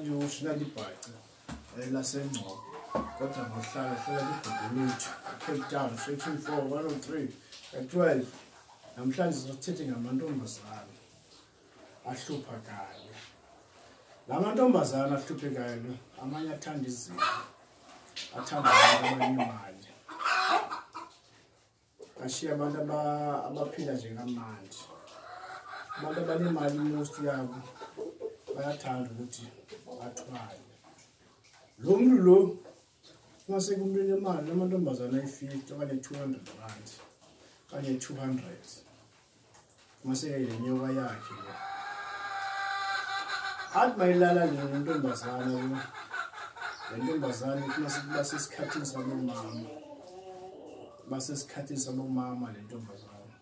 manje ushina libhaca lasengcobo kodwa ngohlala libhukulethu Cape Town 324 103 12 namhlanje sizothethe ngamantombazana ahluphakayo. La mantombazana ahluphekayo amanye athanda izinto athanda amanye imali ashiya abantu abaphila njengamanje. Abantu abanemali most yabo bayathanda ukuthi bathwale. Lo muntu lo mase kumele imali lamantombazana ayi50 okanye 200 rand okanye 200 mase ile nyoka yakhe athi mayilala le ntombazana kuma sesikhathini sabomama basesikhathini sabomama le ntombazana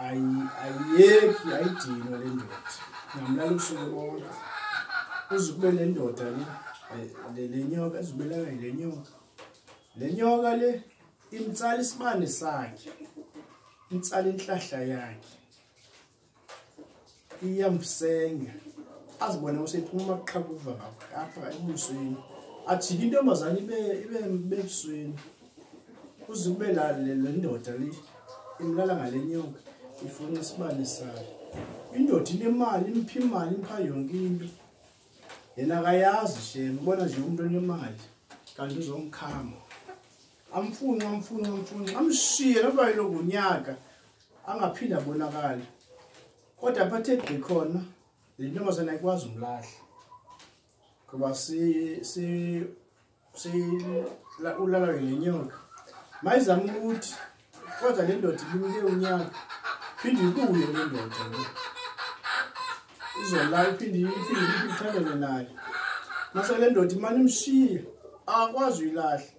ayiyeki ayidinwa le ndoda ngamlala usuku bonke uzukube le ndoda le nyoka izubelana le nyoka le imtsala isibane sakhe imtsala inhlahla yakhe iyamsenga azibona usephuma amaqhakuva apha ebusweni ajika intombazana ibe ebusweni uzube la le ndoda le imlala ngale nyoka ifuna isibane sakhe. Indoda inemali impha imali impha yonke into yena akayazi shema ubona nje umuntu onemali kanti uzomkhama amfuni amshiye loba yilokonyaka angaphinda bonakala kodwa aphathe khona le ntombazana ayikwazi umlahla ngoba ulala ngenyoka mayizama ukuthi kodwa le ndoda ibike unyaka phinde ibuye le ndoda izola iphinde ithandane naye mase le ndoda imani imshiye akwazi uyilahla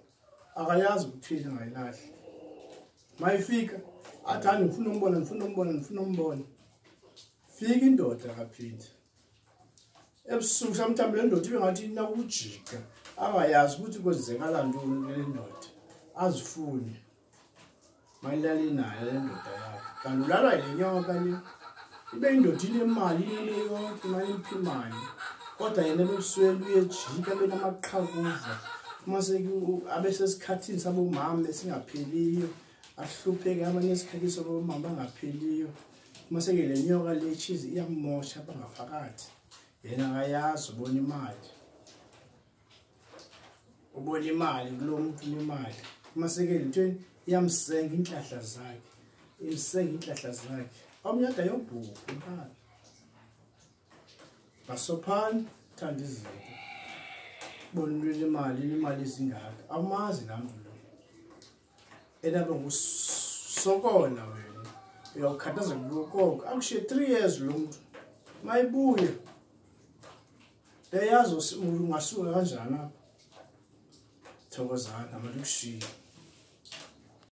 akayazi ukuthina ngayilahla mayifika athanda ngifuna umbona fika indoda akaphinde ebusuku samthambe le ndoda ibe ngathi inakujika angayazi ukuthi kwenzekala ntoni le ndoda azifune mayilale nayo le ndoda yakhe kanti ulalwa ile nyoka le ibe indoda inemali yonke imali kodwa yena ebusweni uyejika benamaqhakuva mase abesesikhathini sabomama esingapheliyo ahlupheke amanye esikhathini sabomama bangapheliyo mase ke le nyoka le chizi iyamosha bangaphakathi yena akayazi ubona imali kulo muntu unemali mase ke lento iyamsenga inhlahla zakhe omnyada yobhuku imali basophana thanda izinto bona umuntu imali izingaka amazi namuntu lo enabe ngusokola wena uyakhathaza kulokoko akushiye 3 years lo muntu mayibuye eyazi ungasuka kanjani apha thokozana abantu kushiya